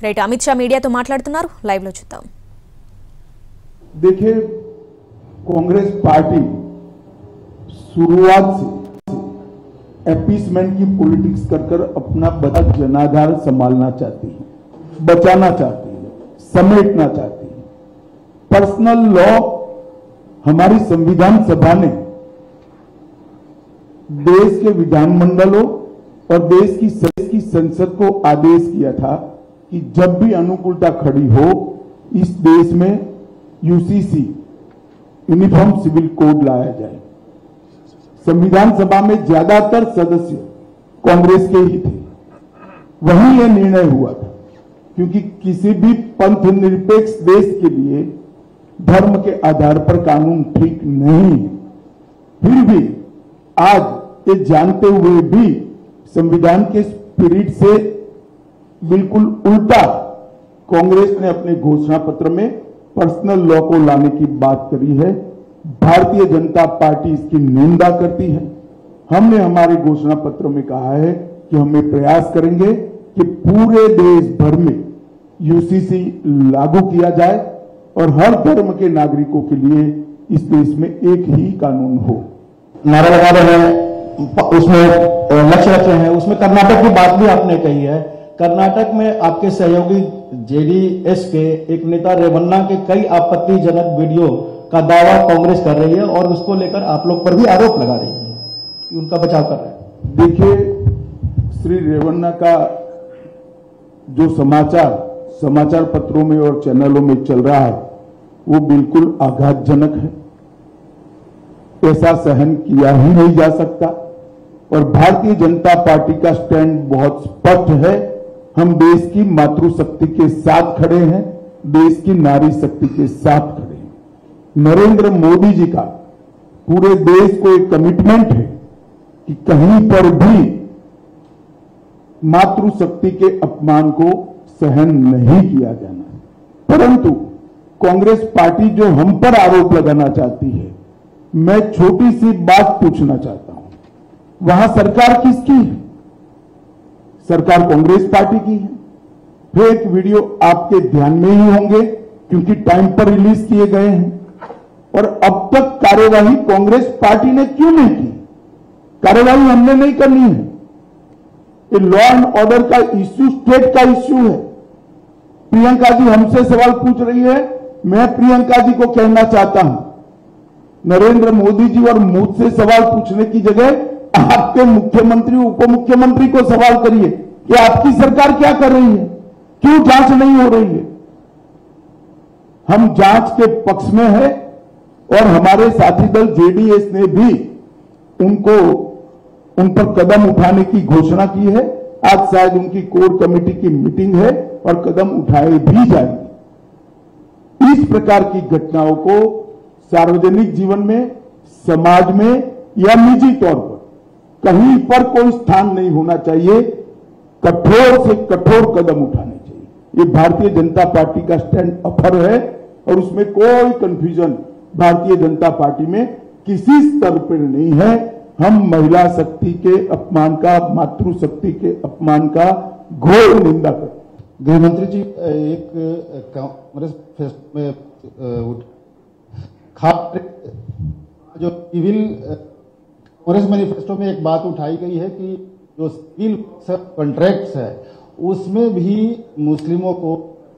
Right Amit Shah మీడియాతో మాట్లాడుతున్నారు live లో చూద్దాం। देखिए कांग्रेस पार्टी शुरुआत से अपीसमेंट की पॉलिटिक्स कर अपना बड़ा जनाधार संभालना चाहती है, बचाना चाहती है, समेटना चाहती है। पर्सनल लॉ हमारी संविधान सभा ने देश के विधानमंडलों और देश की संसद को आदेश किया था कि जब भी अनुकूलता खड़ी हो इस देश में यूसीसी यूनिफॉर्म सिविल कोड लाया जाए। संविधान सभा में ज्यादातर सदस्य कांग्रेस के ही थे, वहीं यह निर्णय हुआ था क्योंकि किसी भी पंथ निरपेक्ष देश के लिए धर्म के आधार पर कानून ठीक नहीं है। फिर भी आज ये जानते हुए भी संविधान के स्पिरिट से बिल्कुल उल्टा कांग्रेस ने अपने घोषणा पत्र में पर्सनल लॉ को लाने की बात करी है। भारतीय जनता पार्टी इसकी निंदा करती है। हमने हमारे घोषणा पत्र में कहा है कि हम प्रयास करेंगे कि पूरे देश भर में यूसीसी लागू किया जाए और हर धर्म के नागरिकों के लिए इस देश में एक ही कानून हो। नारा लगा रहे हैं, उसमें लक्ष्य रखे हैं, उसमें कर्नाटक की बात भी आपने कही है। कर्नाटक में आपके सहयोगी जेडीएस के एक नेता रेवन्ना के कई आपत्तिजनक वीडियो का दावा कांग्रेस कर रही है और उसको लेकर आप लोग पर भी आरोप लगा रही है कि उनका बचाव कर रहे हैं। देखिए श्री रेवन्ना का जो समाचार पत्रों में और चैनलों में चल रहा है वो बिल्कुल आघातजनक है। ऐसा सहन किया ही नहीं जा सकता और भारतीय जनता पार्टी का स्टैंड बहुत स्पष्ट है। हम देश की मातृशक्ति के साथ खड़े हैं, देश की नारी शक्ति के साथ खड़े हैं। नरेंद्र मोदी जी का पूरे देश को एक कमिटमेंट है कि कहीं पर भी मातृशक्ति के अपमान को सहन नहीं किया जाना। परंतु कांग्रेस पार्टी जो हम पर आरोप लगाना चाहती है, मैं छोटी सी बात पूछना चाहता हूं, वहां सरकार किसकी है? सरकार कांग्रेस पार्टी की है। फेक वीडियो आपके ध्यान में ही होंगे क्योंकि टाइम पर रिलीज किए गए हैं। और अब तक कार्यवाही कांग्रेस पार्टी ने क्यों नहीं की? कार्यवाही हमने नहीं करनी है। ये लॉ एंड ऑर्डर का इश्यू स्टेट का इश्यू है। प्रियंका जी हमसे सवाल पूछ रही है, मैं प्रियंका जी को कहना चाहता हूं, नरेंद्र मोदी जी और मुझसे सवाल पूछने की जगह आपके मुख्यमंत्री उप मुख्यमंत्री को सवाल करिए कि आपकी सरकार क्या कर रही है, क्यों जांच नहीं हो रही है। हम जांच के पक्ष में है और हमारे साथी दल जेडीएस ने भी उन पर कदम उठाने की घोषणा की है। आज शायद उनकी कोर कमेटी की मीटिंग है और कदम उठाए भी जाएंगे। इस प्रकार की घटनाओं को सार्वजनिक जीवन में, समाज में या निजी तौर पर कहीं पर कोई स्थान नहीं होना चाहिए। कठोर से कठोर कदम उठाने चाहिए। ये भारतीय जनता पार्टी का स्टैंड अफर है और उसमें कोई कंफ्यूजन भारतीय जनता पार्टी में किसी स्तर पर नहीं है। हम महिला शक्ति के अपमान का, मातृशक्ति के अपमान का घोर निंदा करते हैं। गृह मंत्री जी, एक कांग्रेस में खास जो सिविल कांग्रेस मैनिफेस्टो में एक बात उठाई गई है कि जो सिविल कॉन्ट्रैक्ट्स है उसमें भी मुस्लिमों को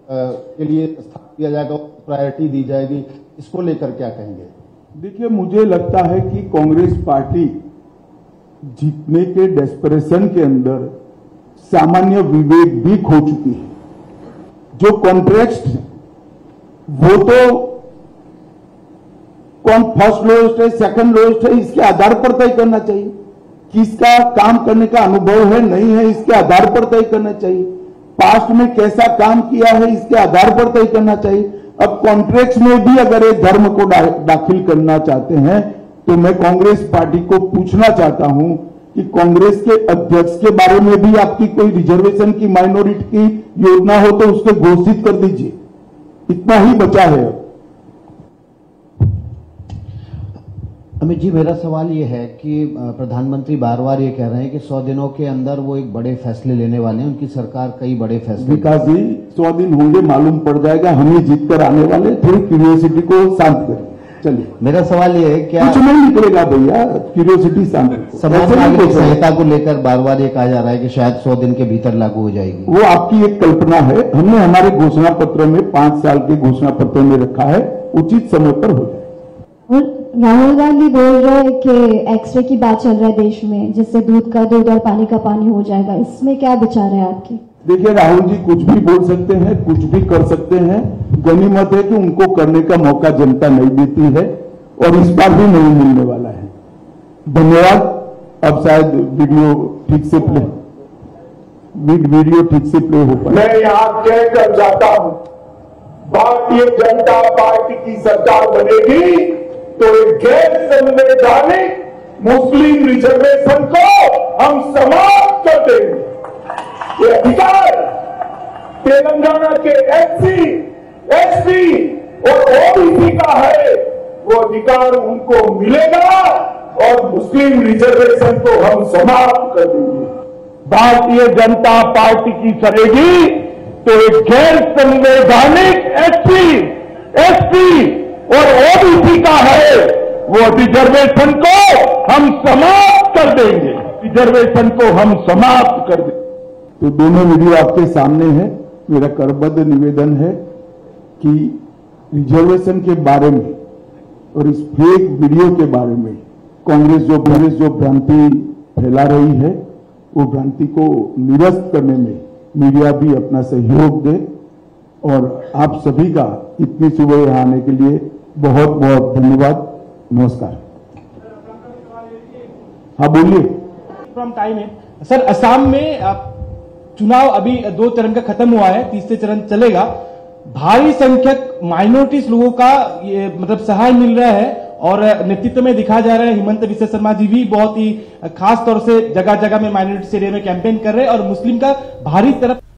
के लिए स्थान दिया जाएगा, प्रायोरिटी दी जाएगी। इसको लेकर क्या कहेंगे? देखिए, मुझे लगता है कि कांग्रेस पार्टी जीतने के डेस्परेशन के अंदर सामान्य विवेक भी खो चुकी है। जो कॉन्ट्रैक्ट वो तो कौन फर्स्ट लोएस्ट है, सेकंड लोएस्ट है, इसके आधार पर तय करना चाहिए। किसका काम करने का अनुभव है, नहीं है, इसके आधार पर तय करना चाहिए। पास्ट में कैसा काम किया है, इसके आधार पर तय करना चाहिए। अब कॉन्ट्रैक्ट में भी अगर एक धर्म को दाखिल करना चाहते हैं तो मैं कांग्रेस पार्टी को पूछना चाहता हूं कि कांग्रेस के अध्यक्ष के बारे में भी आपकी कोई रिजर्वेशन की, माइनॉरिटी की योजना हो तो उसको घोषित कर दीजिए। इतना ही बचा है। अमित जी, मेरा सवाल ये है कि प्रधानमंत्री बार बार ये कह रहे हैं कि 100 दिनों के अंदर वो एक बड़े फैसले लेने वाले हैं, उनकी सरकार कई बड़े फैसले। विकास जी, 100 दिन होंगे, मालूम पड़ जाएगा, हम ही जीत कर आने वाले। थोड़ी क्यूरियोसिटी को शांत करें। चलिए, मेरा सवाल ये है, क्या कुछ नहीं निकलेगा भैया, क्यूरियोसिटी शांत। समाज नागरिक संहिता को लेकर बार बार ये कहा जा रहा है कि शायद 100 दिन के भीतर लागू हो जाएगी। वो आपकी एक कल्पना है। हमने हमारे घोषणा पत्र में 5 साल के घोषणा पत्र में रखा है, उचित समय पर हो जाए। और राहुल गांधी बोल रहे हैं कि एक्सरे की बात चल रहा है देश में, जिससे दूध का दूध और पानी का पानी हो जाएगा। इसमें क्या विचार है आपके? देखिए, राहुल जी कुछ भी बोल सकते हैं, कुछ भी कर सकते हैं। गनीमत है कि उनको करने का मौका जनता नहीं देती है और इस बार भी नहीं मिलने वाला है। धन्यवाद। अब शायद वीडियो ठीक से प्ले हो पाए। मैं यहाँ कहकर जाता हूँ, भारतीय जनता पार्टी की सरकार बनेगी तो एक गैर संवैधानिक मुस्लिम रिजर्वेशन को हम समाप्त कर देंगे। ये अधिकार तेलंगाना के एससी, एसटी और ओबीसी का है, वो अधिकार उनको मिलेगा और मुस्लिम रिजर्वेशन को हम समाप्त कर देंगे। भारतीय जनता पार्टी की करेगी तो एक गैर संवैधानिक एससी, एसटी और ओबीसी का है, वो रिजर्वेशन को हम समाप्त कर देंगे। रिजर्वेशन को हम समाप्त कर देंगे। तो दोनों वीडियो आपके सामने है। मेरा करबद्ध निवेदन है कि रिजर्वेशन के बारे में और इस फेक वीडियो के बारे में कांग्रेस जो भ्रांति फैला रही है, वो भ्रांति को निरस्त करने में मीडिया भी अपना सहयोग दे। और आप सभी का इतनी सुबह यहाँ आने के लिए बहुत बहुत धन्यवाद। नमस्कार। हाँ, बोलिए। फ्रॉम टाइम है सर, असम में चुनाव अभी 2 चरण का खत्म हुआ है, तीसरे चरण चलेगा। भारी संख्यक माइनॉरिटीज लोगों का ये मतलब सहाय मिल रहा है और नेतृत्व में दिखा जा रहा है। हिमंत विश्व शर्मा जी भी बहुत ही खास तौर से जगह जगह में माइनॉरिटी एरिया में कैंपेन कर रहे हैं और मुस्लिम का भारी तरफ